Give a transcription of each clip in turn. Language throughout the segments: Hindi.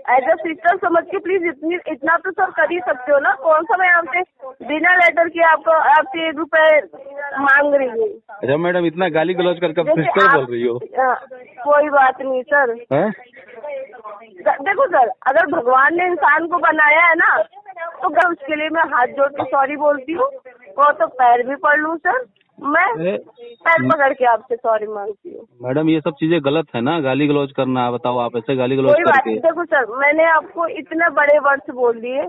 एज अ सिस्टर समझ के प्लीज इतना तो सर कर ही सकते हो ना। कौन सा मैं आपसे बिना लेटर के आपसे 1 रुपए मांग रही हूँ। अच्छा मैडम, इतना गाली गलौज करके आप सिस्टर बोल रही हो? कोई बात नहीं सर। देखो सर, अगर भगवान ने इंसान को बनाया है ना, तो मैं उसके लिए मैं हाथ जोड़ के सॉरी बोलती हूँ। वो तो पैर भी पड़ लूँ सर, मैं पैर पकड़ के आपसे सॉरी मांगती हूँ। मैडम ये सब चीजें गलत है ना, गाली गलौज करना। बताओ आप ऐसे गाली गलौज करके। कोई बात, देखो सर, मैंने आपको इतने बड़े वर्ड्स बोल दिए,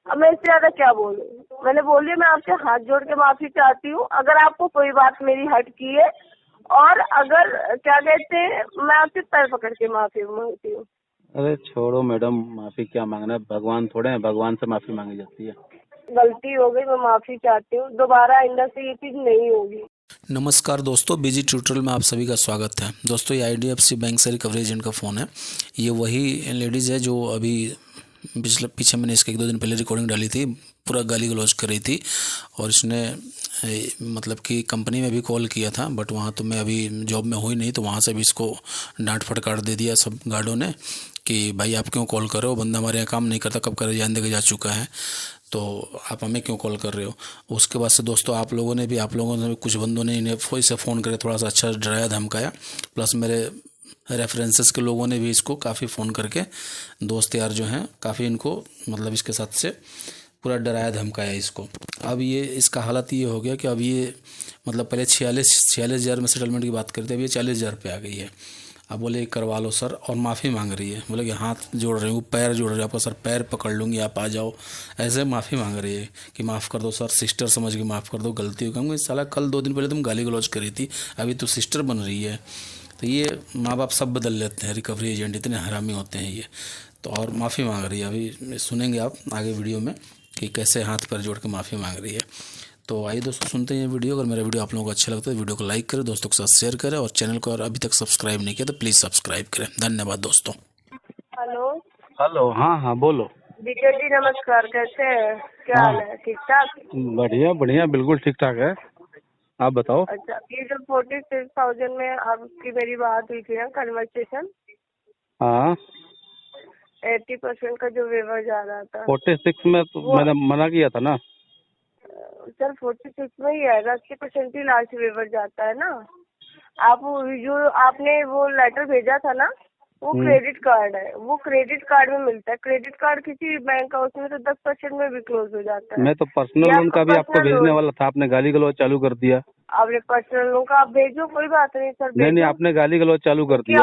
अब मैं इससे ज्यादा क्या बोलूँ। मैंने बोल दिया, मैं आपसे हाथ जोड़ के माफी चाहती हूँ अगर आपको कोई बात मेरी हट की है, और अगर क्या कहते हैं, मैं आपसे पैर पकड़ के माफी मांगती हूँ। अरे छोड़ो मैडम, माफी क्या मांगना है, भगवान थोड़े हैं, भगवान से माफी मांगी जाती है। गलती हो गई, मैं माफी चाहती हूँ, दोबारा आइंदा से ये चीज नहीं होगी। नमस्कार दोस्तों, बिजी ट्यूटोरियल में आप सभी का स्वागत है। दोस्तों ये IDFC बैंक से रिकवरी एजेंट का फ़ोन है। ये वही लेडीज़ है जो अभी पीछे मैंने इसके 1-2 दिन पहले रिकॉर्डिंग डाली थी, पूरा गाली गलौज कर रही थी। और इसने मतलब कि कंपनी में भी कॉल किया था, बट वहाँ तो मैं अभी जॉब में हुई नहीं, तो वहाँ से भी इसको डांट फटकार दे दिया सब गार्डों ने कि भाई आप क्यों कॉल कर रहे हो, बंदा हमारे यहाँ काम नहीं करता, कब कर जान देकर जा चुका है, तो आप हमें क्यों कॉल कर रहे हो। उसके बाद से दोस्तों आप लोगों ने भी कुछ बंदों ने इन्हें इसे फ़ोन करके थोड़ा सा अच्छा डराया धमकाया, प्लस मेरे रेफरेंसेस के लोगों ने भी इसको काफ़ी फ़ोन करके, दोस्त यार जो हैं काफ़ी इनको मतलब इसके साथ से पूरा डराया धमकाया इसको। अब ये इसका हालत ये हो गया कि अब ये मतलब पहले 46,000 में सेटलमेंट की बात करते, अब ये 40,000 पे आ गई है। अब बोले करवा लो सर, और माफ़ी मांग रही है। बोले कि हाथ जोड़ रही हूँ, पैर जोड़ रही हूँ, आपका सर पैर पकड़ लूँगी, आप आ जाओ, ऐसे माफ़ी मांग रही है कि माफ़ कर दो सर, सिस्टर समझ के माफ़ कर दो, गलती हो गई। साला कल 2 दिन पहले तुम गाली गलौज करी थी, अभी तो सिस्टर बन रही है। तो ये माँ बाप सब बदल लेते हैं, रिकवरी एजेंट इतने हरामी होते हैं ये। तो और माफ़ी मांग रही है, अभी सुनेंगे आप आगे वीडियो में कि कैसे हाथ पैर जोड़ के माफ़ी मांग रही है। तो आइए दोस्तों सुनते हैं ये वीडियो। अगर मेरा वीडियो आप लोगों को अच्छा लगता है तो वीडियो को लाइक करें, दोस्तों के साथ शेयर करें, और चैनल को और अभी तक सब्सक्राइब नहीं किया तो प्लीज़ सब्सक्राइब करें। धन्यवाद दोस्तों। हेलो हेलो, हाँ बोलो। विजय जी नमस्कार, कैसे हैं, क्या हाल है, ठीक ठाक? बढ़िया बढ़िया, बिल्कुल ठीक ठाक है, आप बताओ। अच्छा, ये जो 46,000 में आपकी मेरी बात हुई थी ना, कन्वर्सेशन, हाँ 80% का जो वेवर जा रहा था 46 में तो मैंने मना किया था ना सर। 46 में ही आएगा, 80% ही लास्ट वेवर जाता है ना। आप जो आपने वो लेटर भेजा था ना, वो क्रेडिट कार्ड है, वो क्रेडिट कार्ड में मिलता है। क्रेडिट कार्ड किसी बैंक का, उसमें तो 10% में भी क्लोज हो जाता है। मैं तो पर्सनल लोन का भी आपको भेजने वाला था, आपने गाली गलौज चालू कर दिया। आपने पर्सनल लोन का, आप भेजो, कोई बात नहीं सर, नहीं, आपने गाली गलौज चालू कर दिया।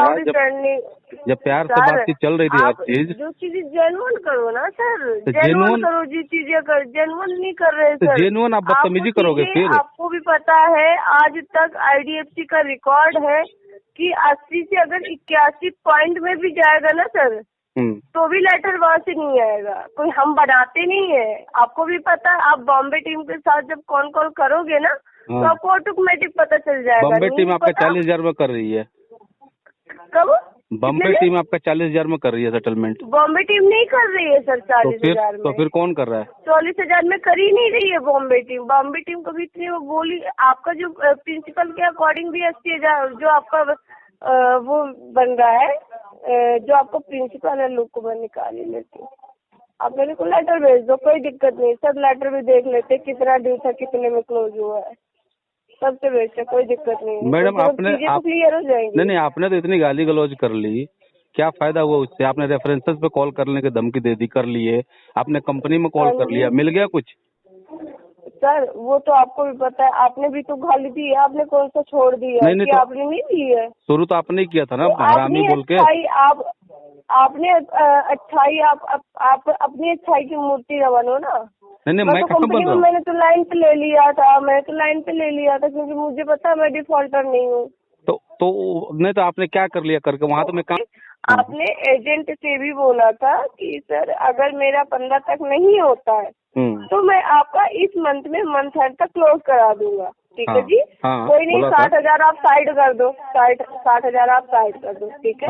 जब प्यार से बातचीत चल रही थी हर चीज, जो चीजें जेन्युइन करो ना सर, तो जेन्युइन करो। जी चीजें कर जेन्युइन नहीं कर रहे सर, जेन्युइन आप बदतमीजी करोगे फिर। आपको भी पता है आज तक IDFC का रिकॉर्ड है कि 80 से अगर 81 पॉइंट में भी जाएगा ना सर, तो भी लेटर वहाँ से नहीं आएगा। कोई हम बनाते नहीं है, आपको भी पता है। आप बॉम्बे टीम के साथ जब कॉल करोगे ना, तो आपको ऑटोमेटिक पता चल जाएगा। बॉम्बे टीम आपका 40,000 में कर रही है। कब? बॉम्बे टीम आपका 40,000 में कर रही है सेटलमेंट। बॉम्बे टीम नहीं कर रही है सर 40,000 में। तो फिर कौन कर रहा है? 40,000 में कर ही नहीं रही है बॉम्बे टीम। बॉम्बे टीम कभी इतनी वो बोली, आपका जो प्रिंसिपल के अकॉर्डिंग भी 80,000 जो आपका वो बन रहा है, जो आपका प्रिंसिपल है, लोग को मैं निकाल ही लेती हूँ। आप मेरे को लेटर भेज दो, कोई दिक्कत नहीं सर। लेटर भी देख लेते कितना ड्यू था, कितने में क्लोज हुआ है, सबसे बेस्ट है, कोई दिक्कत नहीं है मैडम। आपने क्लियर हो जाएंगे। नहीं, आपने तो इतनी गाली गलौज कर ली, क्या फायदा हुआ उससे? आपने रेफरेंसेस पे कॉल करने की धमकी दे दी, कर लिए, आपने कंपनी में कॉल कर लिया, मिल गया कुछ? सर वो तो आपको भी पता है, आपने भी तो गाली दी है, आपने कौन सा छोड़ दिया? नहीं, तो आपने नहीं दी है। शुरू तो आपने ही किया था ना, हरामी बोल के। आपने अच्छाई, आप अपनी अच्छाई की मूर्ति न बनो ना। नहीं, मैं कंपनी में मैंने तो लाइन पे ले लिया था, क्योंकि मुझे पता है मैं डिफॉल्टर नहीं हूँ। तो नहीं, तो आपने क्या कर लिया करके वहाँ? तो मैं काम, आपने एजेंट से भी बोला था कि सर अगर मेरा 15 तक नहीं होता है तो मैं आपका इस मंथ एंड तक क्लोज करा दूंगा। ठीक है जी, कोई नहीं, 60,000 आप साइड कर दो, 60,000 आप साइड कर दो, ठीक है।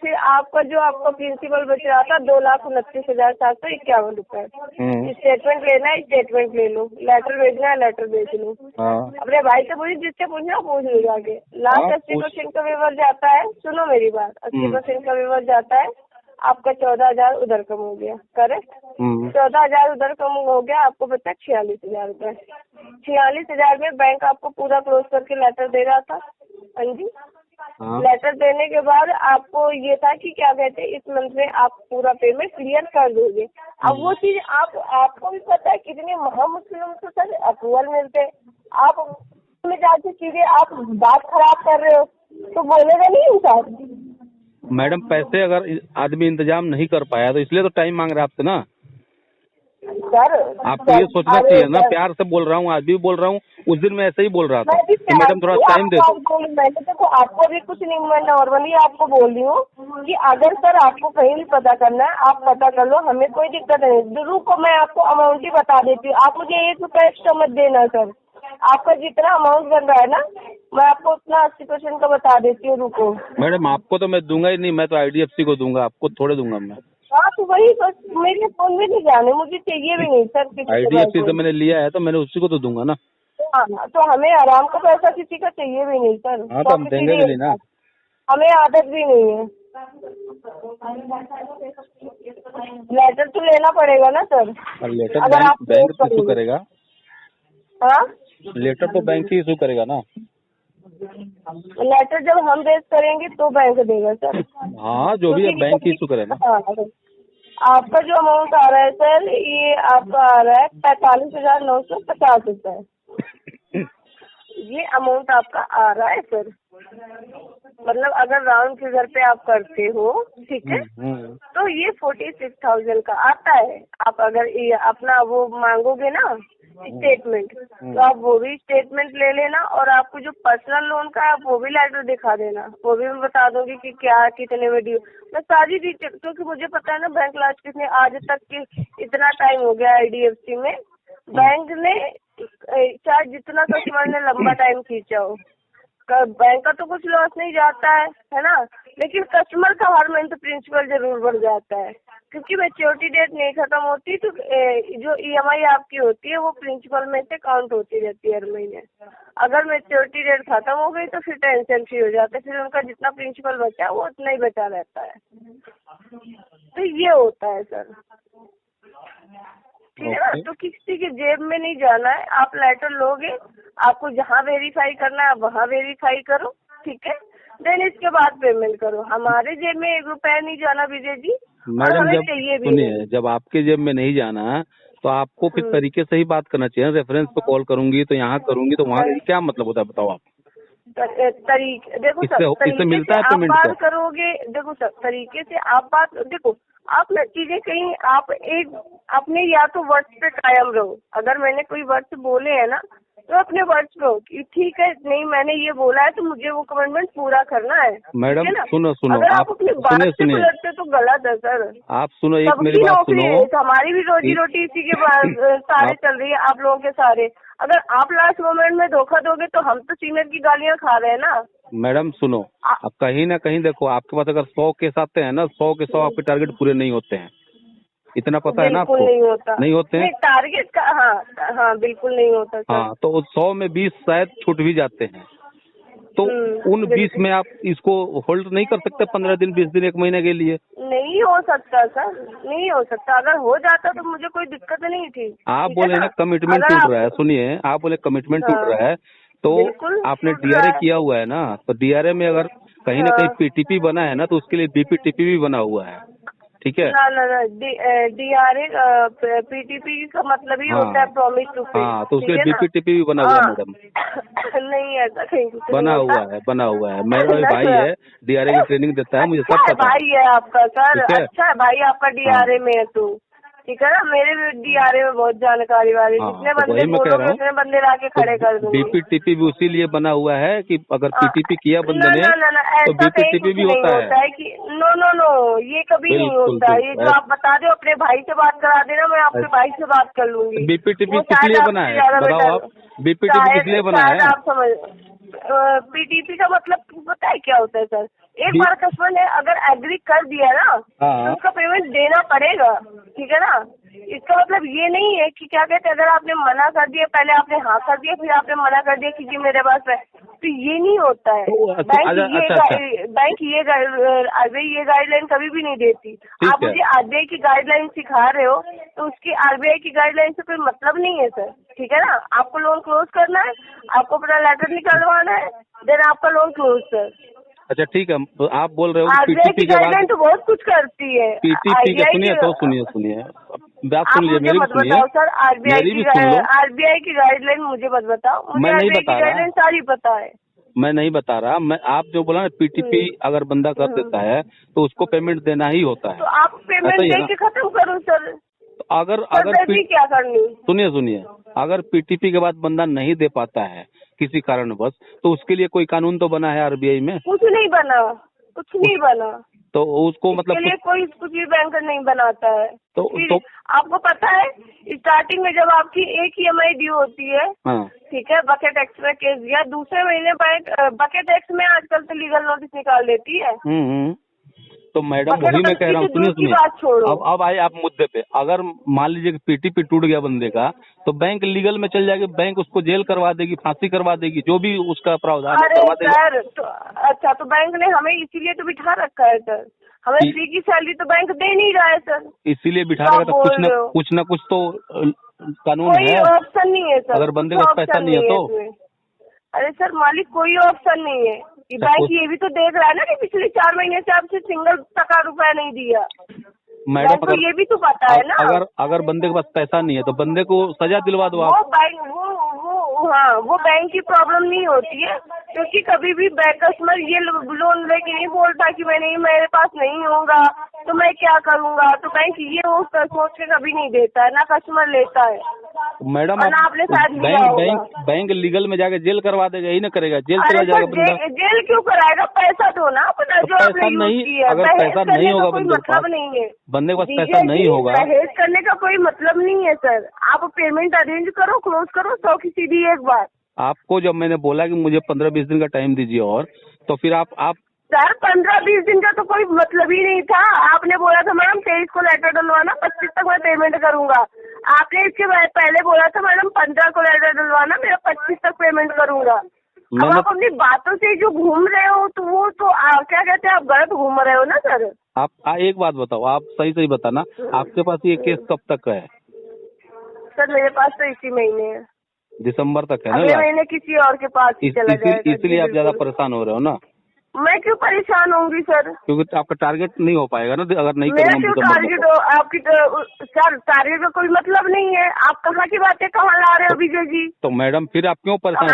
फिर आपका जो आपका प्रिंसिपल बच रहा था 2,29,751 रुपए। स्टेटमेंट लेना है, स्टेटमेंट ले लो, लेटर भेजना है, लेटर भेज लो। अपने भाई से पूछिए, जिससे पूछना पूछ लो जाके। लास्ट 80% का वेवर जाता है, सुनो मेरी बात, 80% का वेवर जाता है आपका 14,000 उधर कम हो गया, करेक्ट। 14,000 उधर कम हो गया, आपको बचा 46,000 रुपए। 46,000 में बैंक आपको पूरा क्लोज करके लेटर दे रहा था। हाँ जी। लेटर देने के बाद आपको ये था कि क्या कहते हैं, इस मंथ में आप पूरा पेमेंट क्लियर कर दोगे। अब वो चीज आपको भी पता है कितनी महामुश्किल से सर अप्रूवल मिलते हैं। आप में जाके चीजें आप बात खराब कर रहे हो तो बोलेगा नहीं इंसान। मैडम पैसे अगर आदमी इंतजाम नहीं कर पाया तो इसलिए तो टाइम मांग रहा है आपसे ना सर। आपको ये सोचना चाहिए ना, प्यार से बोल रहा हूँ, आज भी बोल रहा हूँ, उस दिन मैं ऐसे ही बोल रहा था कि मैडम थोड़ा टाइम दे दो। मैंने देखो आपको भी कुछ नहीं, मैं नॉर्मली आपको बोल रही हूँ कि अगर सर आपको कहीं भी पता करना है आप पता कर लो, हमें कोई दिक्कत नहीं। रुको मैं आपको अमाउंट ही बता देती हूँ, आप मुझे 1 रुपया एक्स्ट्रा मत देना सर। आपका जितना अमाउंट बन रहा है ना मैं आपको उतना 80% का बता देती हूँ। रुको मैडम, आपको तो मैं दूंगा ही नहीं, मैं तो IDFC को दूंगा, आपको थोड़े दूंगा मैं। हाँ तो वही बस, मेरे फोन में नहीं जाने, मुझे चाहिए भी नहीं सर। IDFC से मैंने लिया है तो मैंने उसी को तो दूंगा ना। हाँ तो हमें आराम का पैसा किसी का चाहिए भी नहीं सर। हाँ तो हम देंगे भी नहीं ना, हमें आदत भी नहीं है। लेटर तो लेना पड़ेगा ना सर। लेटर अगर आप बैंक इशू करेगा। हाँ लेटर तो बैंक ही इशू करेगा ना। लेटर जब हम रेज करेंगे तो बैंक देगा सर। हाँ जो भी है बैंक ही इशू करेगा। हाँ, आपका जो अमाउंट आ रहा है सर, ये आपका आ रहा है 45,950 रुपए। ये अमाउंट आपका आ रहा है सर। मतलब अगर राउंड फिगर पे आप करते हो, ठीक है, तो ये 46,000 का आता है। आप अगर ये अपना वो मांगोगे ना स्टेटमेंट, तो आप वो भी स्टेटमेंट ले लेना और आपको जो पर्सनल लोन का है आप वो भी लेटर दिखा देना, वो भी मैं बता दूंगी कि क्या कितने में ड्यू। मैं सारी डिटेल, क्योंकि मुझे पता है ना बैंक लास्ट कितने आज तक के इतना टाइम हो गया IDFC में, बैंक ने चाहे जितना कस्टमर ने लंबा टाइम खींचा हो, बैंक का तो कुछ लॉस नहीं जाता है ना, लेकिन कस्टमर का हर मंथ प्रिंसिपल जरूर बढ़ जाता है, क्योंकि मैच्योरिटी डेट नहीं खत्म होती तो जो EMI आपकी होती है वो प्रिंसिपल में से काउंट होती रहती है हर महीने। अगर मैच्योरिटी डेट खत्म हो गई तो फिर टेंशन फ्री हो जाता है, फिर उनका जितना प्रिंसिपल बचा है वो उतना ही बचा रहता है। तो ये होता है सर, ठीक है ना। तो किसी के जेब में नहीं जाना है, आप लेटर लोगे, आपको जहाँ वेरीफाई करना है आप वहाँ वेरीफाई करो, ठीक है, देन इसके बाद पेमेंट करो। हमारे जेब में 1 रुपया नहीं जाना विजय जी। मैडम सुनिए, जब आपके जेब में नहीं जाना तो आपको किस तरीके से ही बात करना चाहिए। रेफरेंस पे कॉल करूंगी तो यहाँ करूंगी तो वहाँ क्या मतलब होता है बताओ आप। तरीके देखो सर, इससे मिलता है आप पेमेंट बात करोगे, देखो सर तरीके से आप बात, देखो आप ना चीजें कहीं आप एक अपने या तो वर्ड्स पे कायम रहो। अगर मैंने कोई वर्ड्स बोले हैं ना तो अपने वर्ड्स पे हो कि ठीक है, नहीं मैंने ये बोला है तो मुझे वो कमिटमेंट पूरा करना है। मैडम सुनो अगर आप अपनी बात से उलटते तो गलत है सर। आप सुनो, एक मेरी बात सुनो, हमारी भी रोजी रोटी इसी के सारे चल रही है, आप लोगों के सारे। अगर आप लास्ट मोमेंट में धोखा दोगे तो हम तो सीनियर की गालियां खा रहे हैं ना। मैडम सुनो, अब कहीं ना कहीं देखो आपके पास अगर 100 केस आते हैं ना, 100 के 100 आपके टारगेट पूरे नहीं होते हैं, इतना पता है ना आपको। नहीं होते हैं टारगेट का। हाँ बिल्कुल नहीं होता सर। हाँ तो 100 में 20 शायद छूट भी जाते हैं, तो उन 20 में आप इसको होल्ड नहीं कर सकते 15 दिन 20 दिन 1 महीने के लिए। नहीं हो सकता सर, नहीं हो सकता। अगर हो जाता तो मुझे कोई दिक्कत नहीं थी। आप बोले ना कमिटमेंट टूट रहा है, सुनिए आप बोले कमिटमेंट टूट रहा है तो आपने DRA किया हुआ है ना, तो DRA में अगर कहीं ना कहीं PTP बना है ना तो उसके लिए BPTP भी बना हुआ है, ठीक है ना। DRA PTP का मतलब ही होता है प्रॉमिस टू पे। हाँ तो उसके लिए BPTP भी बना हुआ है मैडम। नहीं ऐसा कहीं बना हुआ है। मेरा भाई है DRA की ट्रेनिंग देता है, मुझे सब पता है। भाई है आपका सर, अच्छा है भाई आपका DRA में है तो ठीक है ना। मेरे भी DRA में बहुत जानकारी वाली, जितने बंदे बोलोगे उतने बंदे लाके खड़े कर दूंगी। BPTP भी उसी लिए बना हुआ है कि अगर PTP किया बंदे ने तो BPTP भी होता है कि नो ये कभी नहीं होता। ये जो आप बता दो अपने भाई से बात करा देना, मैं आपके भाई से बात कर लूंगी। BPTP किस लिए बना है बताओ आप, BPTP किस लिए बना है? आप समझ, PTP का मतलब पता है क्या होता है सर? एक बार कस्टमर ने अगर एग्री कर दिया ना तो उसका पेमेंट देना पड़ेगा, ठीक है ना। इसका मतलब ये नहीं है कि क्या कहते हैं, अगर आपने मना कर दिया, पहले आपने हाँ कर दिया फिर आपने मना कर दिया कि जी मेरे पास तो ये नहीं होता है। बैंक ये आरबीआई ये गाइडलाइन कभी भी नहीं देती। आप मुझे आरबीआई की गाइडलाइन सिखा रहे हो तो उसकी आरबीआई की गाइडलाइन से कोई मतलब नहीं है सर, ठीक है ना। आपको लोन क्लोज करना है, आपको अपना लेटर निकलवाना है, देन आपका लोन क्लोज सर। अच्छा ठीक है, आप बोल रहे हो आरबीआई की गाइडलाइन तो बहुत कुछ करती है। पीटीपी के सुनिए बात सुन लीजिए, मेरी भी सुनिए सर। आरबीआई की गाइडलाइन मुझे मत बताओ, मैं नहीं बता रहा, गाइडलाइन सारी पता है। मैं नहीं बता रहा, मैं आप जो बोला ना पीटीपी अगर बंदा कर देता है तो उसको पेमेंट देना ही होता है। तो आप पेमेंट दे के खत्म करो सर। तो अगर क्या करनी, सुनिए अगर पीटीपी के बाद बंदा नहीं दे पाता है किसी कारणवश तो उसके लिए कोई कानून तो बना है आरबीआई में? कुछ नहीं बना। तो उसको मतलब कुछ भी बैंक नहीं बनाता है। तो आपको पता है स्टार्टिंग में जब आपकी एक EMI ड्यू होती है, ठीक है, बकेट एक्स में केस दिया, दूसरे महीने बैंक बकेट एक्स में आजकल तो लीगल नोटिस निकाल देती है। तो मैडम वही मैं कह रहा हूँ, सुनिए अब आए आप मुद्दे पे। अगर मान लीजिए कि पीटीपी टूट गया बंदे का तो बैंक लीगल में चल जाएगी, बैंक उसको जेल करवा देगी, फांसी करवा देगी, जो भी उसका प्रावधान करवा देगी। सर अच्छा, तो बैंक ने हमें इसीलिए तो बिठा रखा है सर, हमें फ्री की सैलरी तो बैंक दे नहीं रहा है सर। इसीलिए बिठा रखा तो कुछ न कुछ तो कानून है। कोई ऑप्शन नहीं है सर, अगर बंदे का पैसा नहीं है तो। अरे सर मालिक कोई ऑप्शन नहीं है। बैंक ये भी तो देख रहा है ना कि पिछले 4 महीने से आपसे सिंगल टका रुपया नहीं दिया। मैडम तो ये भी तो पता है ना। अगर बंदे के पास पैसा नहीं है तो बंदे को सजा दिलवा दो आप। वो बैंक की प्रॉब्लम नहीं होती है, क्योंकि कभी भी बैंक कस्टमर ये लोन लेके नहीं बोलता कि मेरे पास नहीं होगा तो मैं क्या करूँगा। तो बैंक ये सोच के कभी नहीं देता है, ना कस्टमर लेता है। मैडम आपने बैंक लीगल में जाके जेल करवा देगा, यही ना करेगा, जेल चला जाएगा बंदा। जेल क्यों कराएगा, पैसा दो ना अपना जो आपने यूज किया। अगर पैसा नहीं होगा कोई मतलब नहीं है, बंदे के पास पैसा नहीं होगा, परहेज करने का कोई मतलब नहीं है सर। आप पेमेंट अरेंज करो, क्लोज करो 100 की सीधी एक बार। आपको जब मैंने बोला कि मुझे 15-20 दिन का टाइम दीजिए और, तो फिर आप सर 15-20 दिन का तो कोई मतलब ही नहीं था। आपने बोला था मैडम 23 को लेटर डलवाना, 25 तक मैं पेमेंट करूंगा। आपने इसके पहले बोला था मैडम 15 को लेटर डलवाना, मेरा 25 तक पेमेंट करूंगा। अब आप अपनी बातों से जो घूम रहे हो तो वो तो क्या कहते हैं, आप गलत घूम रहे हो ना सर। आप एक बात बताओ, आप सही बताना, आपके पास ये केस कब तक है? सर मेरे पास तो इसी महीने है, दिसंबर तक है ना। अगले महीने किसी और के पास ही चला जाएगा। इसलिए आप ज्यादा परेशान हो रहे हो ना। मैं क्यों परेशान होंगी सर? क्योंकि आपका टारगेट नहीं हो पाएगा ना अगर नहीं मेरा क्यों टारगेट हो आपकी? सर टारगेट का कोई मतलब नहीं है। आप कहाँ की बातें कहाँ ला रहे हो विजय जी? तो मैडम फिर आप क्यों परेशान?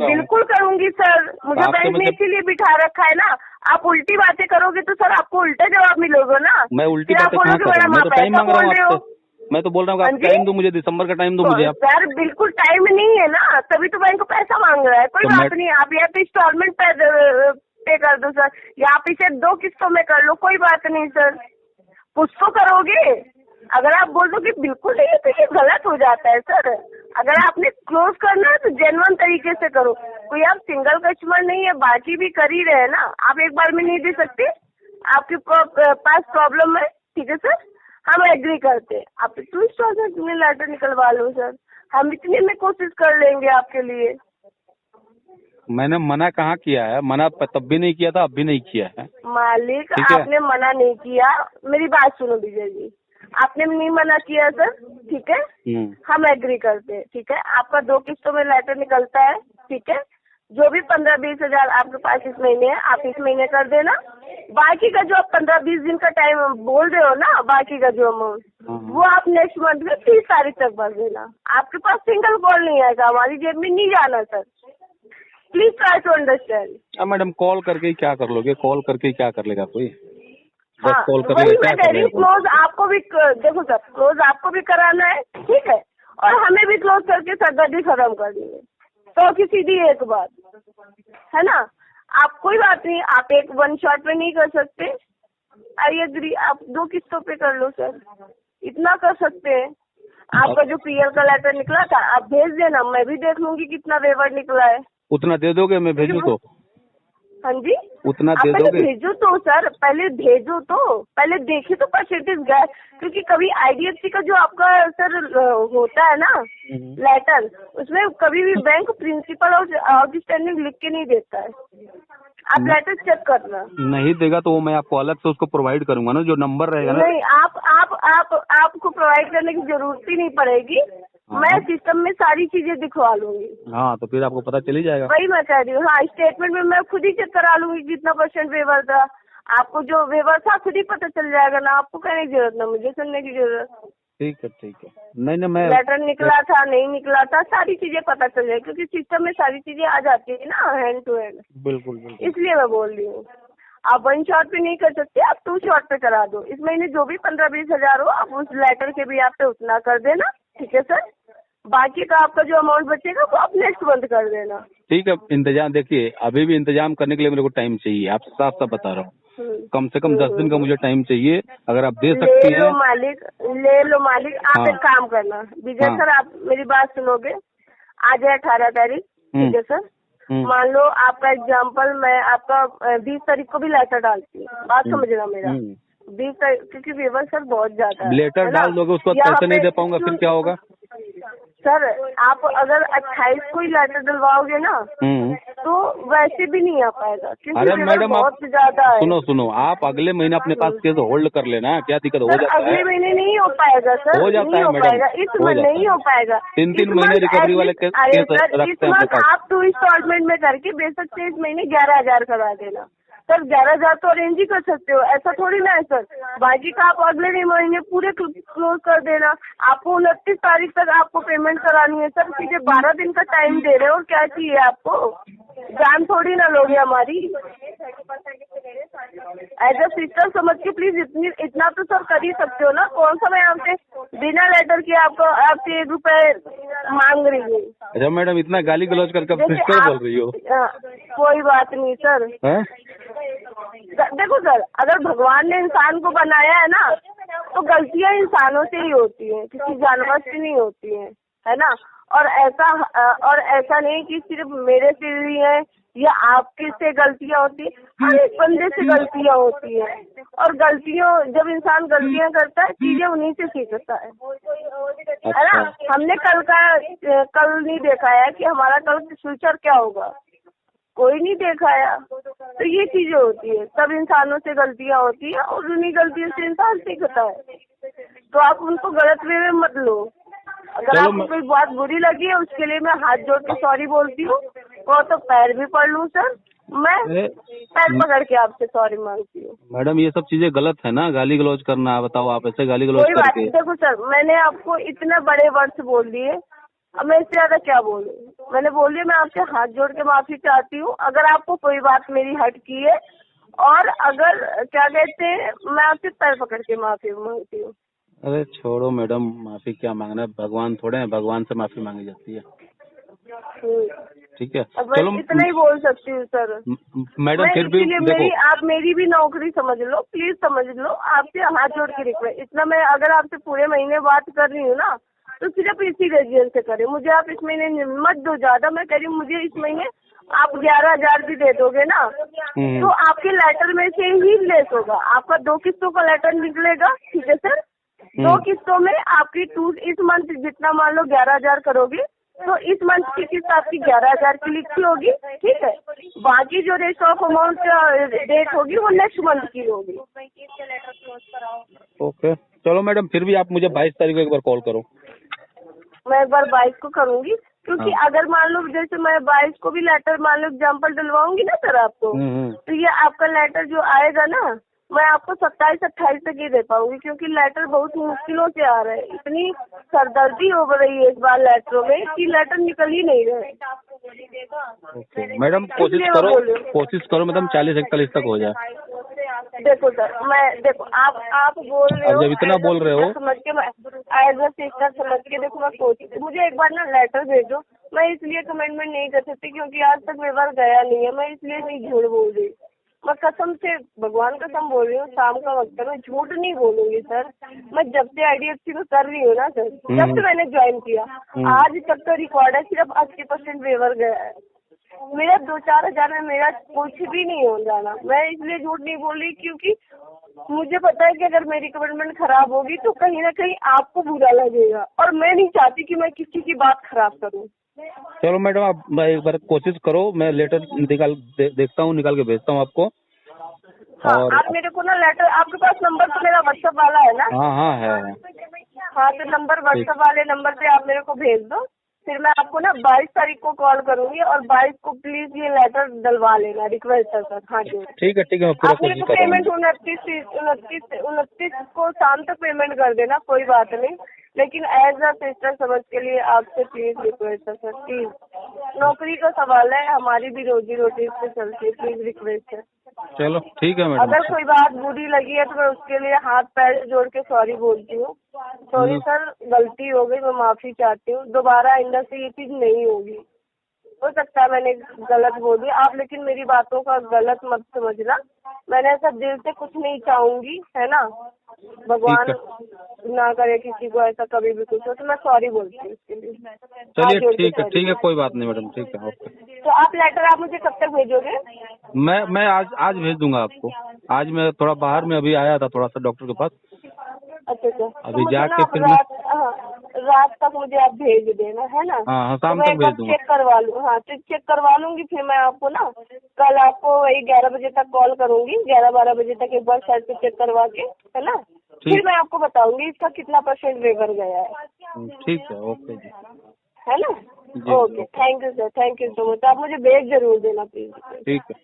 बिल्कुल करूंगी सर, मुझे बैंक ने इसीलिए बिठा रखा है ना। आप उल्टी बातें करोगे तो सर आपको उल्टा जवाब मिलोगे ना। मैं उल्टी बातें कहाँ कर रहा हूँ? मैं तो टाइम मांग रहा हूँ आपसे। मैं तो बोल रहा हूँ आप टाइम दो मुझे, दिसंबर का टाइम दो मुझे आप। सर बिल्कुल टाइम नहीं है ना, तभी तो बैंक पैसा मांग रहा है। कोई बात नहीं, आप या तो इंस्टॉलमेंट पे कर दो सर, या आप इसे 2 किस्तों में कर लो, कोई बात नहीं सर। कुछ तो करोगे। अगर आप बोल दो कि बिल्कुल नहीं है तो ये गलत हो जाता है सर। अगर आपने क्लोज करना है तो जेन्युइन तरीके से करो। कोई आप सिंगल कस्टमर नहीं है, बाकी भी कर ही रहे ना। आप एक बार में नहीं दे सकते, आपके पास प्रॉब्लम है, ठीक है सर, हम एग्री करते हैं। आप 2 इंस्टॉलमेंट में लेटर निकलवा लो सर, हम इतने में कोशिश कर लेंगे आपके लिए। मैंने मना कहाँ किया है? मना तब भी नहीं किया था, अब भी नहीं किया है मालिक। आपने मना नहीं किया, मेरी बात सुनो विजय जी, आपने नहीं मना किया सर, ठीक है, हम एग्री करते हैं, ठीक है। आपका 2 किस्तों में लेटर निकलता है, ठीक है। जो भी 15-20 हजार आपके पास इस महीने है, आप इस महीने कर देना। बाकी का जो आप 15-20 दिन का टाइम बोल रहे हो ना, बाकी का जो अमाउंट वो आप नेक्स्ट मंथ में 30 तारीख तक भर देना। आपके पास सिंगल कॉल नहीं आएगा, हमारी जेब में नहीं जाना sir. Please try to understand. Madam call करके क्या कर लोगे? कॉल करके क्या कर लेगा कोई? हाँ, कॉल कर क्लोज आपको भी देखो सर, क्लोज आपको भी कराना है, ठीक है, और हमें भी क्लोज करके सरदर्दी खत्म कर देंगे। तो की सीधी एक बात है ना। आप कोई बात नहीं, आप एक 1 शॉट में नहीं कर सकते, आई एग्री। आप 2 किस्तों पे कर लो सर, इतना कर सकते हैं। आपका जो पीएल का लेटर निकला था आप भेज देना, मैं भी देख लूंगी कितना वेवर निकला है। उतना दे दोगे मैं भेजूं तो? हाँ जी, उतना आप दे पहले दोगे? भेजो तो सर, पहले भेजो तो, पहले देखे तो परसेंटेज गए, क्योंकि कभी IDFC का जो आपका सर होता है ना लेटर, उसमें कभी भी बैंक प्रिंसिपल और आउटस्टैंडिंग लिख के नहीं देता है। आप लेटर चेक करना। नहीं देगा तो वो मैं आपको अलग से उसको प्रोवाइड करूंगा ना, जो नंबर रहेगा ना। नहीं, आपको प्रोवाइड करने की जरूरत ही नहीं पड़ेगी। मैं सिस्टम में सारी चीजें दिखवा लूंगी। हाँ, तो फिर आपको पता चल ही जाएगा। वही मैं कह रही हूँ। हाँ, स्टेटमेंट में मैं खुद ही चेक करा लूंगी कितना % वेवर था। आपको जो वेवर था खुद ही पता चल जाएगा ना, आपको कहने की जरूरत ना मुझे सुनने की जरूरत। ठीक है, ठीक है। नहीं मैं लेटर निकला था नहीं निकला था सारी चीजें पता चल जाएगी, क्योंकि सिस्टम में सारी चीजें आ जाती है ना हैंड टू हैंड। बिल्कुल बिल्कुल। इसलिए मैं बोल रही हूँ, आप 1 शॉट पे नहीं कर सकते, आप 2 शॉट पे करा दो। इस महीने जो भी 15-20 हजार हो, आप उस लेटर के भी आप पे उतना कर देना, ठीक है सर। बाकी का आपका जो अमाउंट बचेगा वो आप नेक्स्ट मंथ कर देना। ठीक है, इंतजाम देखिए, अभी भी इंतजाम करने के लिए मेरे को टाइम चाहिए, आप साफ साफ बता रहा हूँ। कम से कम 10 दिन का मुझे टाइम चाहिए, अगर आप दे सकती हैं। ले लो मालिक। आप एक काम करना विजय सर, आप मेरी बात सुनोगे। आज है 18 तारीख, ठीक है सर। मान लो आपका एग्जाम्पल, मैं आपका 20 तारीख को भी लेटर डालती हूँ, बात समझना मेरा। 20 तारीख, क्योंकि वेवर सर बहुत ज्यादा है। लेटर डाल दोगे, उसको पैसे नहीं दे पाऊंगा, फिर क्या होगा? सर आप अगर 28 को ही लेटर डलवाओगे ना, तो वैसे भी नहीं आ पाएगा, अरे क्योंकि मैडम बहुत ज्यादा है। सुनो, आप अगले महीने अपने पास केस होल्ड कर लेना, क्या दिक्कत हो जाता है? अगले महीने नहीं हो पाएगा सर, हो जाता है मैडम, इस महीने नहीं हो पाएगा। 3 महीने रिकवरी वाले केस रखते हैं अपने पास। आप 2 इंस्टॉलमेंट में करके दे सकते हैं, इस महीने 11,000 करा देना सर। 11,000 तो अरेंज ही कर सकते हो, ऐसा थोड़ी ना है सर। बाकी का आप अगले महीने पूरे क्लोज कर देना। आपको 29 तारीख तक आपको पेमेंट करानी है सर, सीधे 12 दिन का टाइम दे रहे हो, और क्या चाहिए आपको? जान थोड़ी ना लोगे हमारी। एज अ सिस्टर समझ के प्लीज इतना तो सर कर ही सकते हो ना। कौन सा मैं आपसे बिना लेटर के आपसे 1 रुपए मांग रही हूँ? अच्छा मैडम, इतना गाली गलौज करके सिस्टर बोल रही हो? कोई बात नहीं सर। देखो सर, अगर भगवान ने इंसान को बनाया है ना, तो गलतियां इंसानों से ही होती हैं, किसी जानवर से नहीं होती हैं, है ना। और ऐसा नहीं कि सिर्फ मेरे से हुई है या आपके से गलतियां होती है, हर एक बंदे से गलतियां होती हैं। और जब इंसान गलतियां करता है, चीजें उन्हीं से सीखता है ना। हमने कल नहीं देखा है कि हमारा कल फ्यूचर क्या होगा, कोई नहीं देखाया। तो ये चीजें होती है, सब इंसानों से गलतियां होती है, और उन्हीं गलतियों से इंसान सीखता है। तो आप उनको गलत वे में मत लो। अगर आपको कोई बात बुरी लगी है, उसके लिए मैं हाथ जोड़ के सॉरी बोलती हूँ, और तो पैर भी पड़ लूँ सर, मैं पैर पकड़ के आपसे सॉरी मांगती हूँ। मैडम ये सब चीजें गलत है ना, गाली गलौज करना। बताओ, आप ऐसे गाली गलौज करके। कोई बात नहीं, देखो सर, मैंने आपको इतने बड़े वर्ड्स बोल दिए, अब मैं इससे ज्यादा क्या बोलूं? मैंने बोल दिया, मैं आपसे हाथ जोड़ के माफी चाहती हूँ अगर आपको कोई बात मेरी हट की है, और अगर क्या कहते हैं, मैं आपसे पैर पकड़ के माफी मांगती हूँ। अरे छोड़ो मैडम, माफी क्या मांगना है, भगवान थोड़े हैं, भगवान से माफी मांगी जाती है। ठीक है, चलो इतना ही बोल सकती हूँ सर। मैडम फिर भी देखो, आप मेरी भी नौकरी समझ लो, प्लीज समझ लो, आपसे हाथ जोड़ के रिक्वेस्ट। इतना मैं अगर आपसे पूरे महीने बात कर रही हूँ ना, तो सिर्फ इसी रीजन से करें। मुझे आप इस महीने मत दो ज्यादा, मैं कह रही हूँ मुझे इस महीने आप 11,000 भी दे दोगे ना, तो आपके लेटर में से ही लेस होगा। आपका 2 किस्तों का लेटर निकलेगा, ठीक है सर। 2 किस्तों में आपकी इस मंथ जितना मान लो 11,000 करोगे, तो इस मंथ की किस्त आपकी 11,000 की लिखी होगी, ठीक है। बाकी जो रेस्ट ऑफ अमाउंट डेट होगी वो नेक्स्ट मंथ की होगी। ओके, चलो मैडम, फिर भी आप मुझे 22 तारीख को एक बार कॉल करो। मैं एक बार 22 को करूंगी, क्योंकि अगर मान लो जैसे मैं 22 को भी लेटर मान लो एग्जाम्पल डलवाऊंगी ना सर आपको, तो ये आपका लेटर जो आएगा ना, मैं आपको 27-28 तक ही दे पाऊंगी, क्योंकि लेटर बहुत मुश्किलों से आ रहे हैं। इतनी सरदर्दी हो रही है इस बार लेटरों में कि लेटर निकल ही नहीं रहे। ओके मैडम, कोशिश करो मैडम 40-41 तक हो जाए। देखो सर, आप बोल रहे हो, जब इतना बोल रहे हो समझ के, मैं एज अ सिस्टर समझ के देखो, मैं कोशिश, मुझे एक बार ना लेटर भेजो। मैं इसलिए कमेंटमेंट नहीं कर सकती क्योंकि आज तक व्यवहार गया नहीं है, मैं इसलिए नहीं झूठ बोल रही। मैं कसम से, भगवान कसम बोल रही हूँ, शाम का वक्त है, मैं झूठ नहीं बोलूंगी सर। मैं जब से IDFC में कर रही हूँ ना सर, जब से मैंने ज्वाइन किया, आज तक तो रिकॉर्ड है, सिर्फ 80% वेवर गया है। मेरा 2-4 हजार में मेरा कुछ भी नहीं हो जाना। मैं इसलिए झूठ नहीं बोल रही क्योंकि मुझे पता है कि अगर मेरी कमिटमेंट खराब होगी तो कहीं ना कहीं आपको बुरा लगेगा, और मैं नहीं चाहती कि मैं किसी की बात खराब करूं। चलो मैडम, आप एक बार कोशिश करो, मैं लेटर देखता हूँ, निकाल के भेजता हूँ आपको। हाँ, और आप मेरे को ना लेटर, आपके पास नंबर तो मेरा व्हाट्सएप वाला है ना? हाँ है। हाँ, तो नंबर व्हाट्सएप वाले नंबर पे आप मेरे को भेज दो, फिर मैं आपको ना 22 तारीख को कॉल करूंगी, और 22 को प्लीज ये लेटर डलवा लेना, रिक्वेस्ट है सर। हाँ जी, ठीक है मैं पूरा आप मेरे को पेमेंट 29 को शाम तक पेमेंट कर देना, कोई बात नहीं, लेकिन एज अ सिस्टर समझ के लिए आपसे प्लीज रिक्वेस्ट है सर, प्लीज। नौकरी का सवाल है, हमारी भी रोजी रोटी इससे चलती है, प्लीज रिक्वेस्ट है। चलो ठीक है मैडम। अगर कोई बात बुरी लगी है तो मैं उसके लिए हाथ पैर जोड़ के सॉरी बोलती हूँ। सॉरी सर, गलती हो गई, मैं माफी चाहती हूँ, दोबारा आइंदा से ये चीज नहीं होगी। हो सकता है मैंने गलत बोल दिया आप, लेकिन मेरी बातों का गलत मत समझना। मैंने ऐसा दिल से कुछ नहीं चाहूंगी, है ना? भगवान ना करे किसी को ऐसा कभी भी कुछ हो, तो मैं सॉरी बोलती हूँ इसके लिए। चलिए ठीक है कोई बात नहीं मैडम, ठीक है ओके। तो आप लेटर आप मुझे कब तक भेजोगे? मैं आज भेज दूंगा आपको। आज मैं थोड़ा बाहर में अभी आया था, थोड़ा सा डॉक्टर के पास। अच्छा, अभी तो जाके फिर रात तक मुझे आप भेज देना, है ना? हाँ शाम तो तक भेज दूंगा। चेक करवा लूँ। हाँ, तो चेक करवा लूंगी, फिर मैं आपको ना कल आपको वही 11 बजे तक कॉल करूंगी, 11-12 बजे तक एक बार साइड पे चेक करवा के, है ना? फिर मैं आपको बताऊंगी इसका कितना % वेवर गया है। ठीक है ओके जी, है ना? Okay, thank you sir, thank you so much. आप मुझे भेज जरूर देना प्लीज। ठीक है।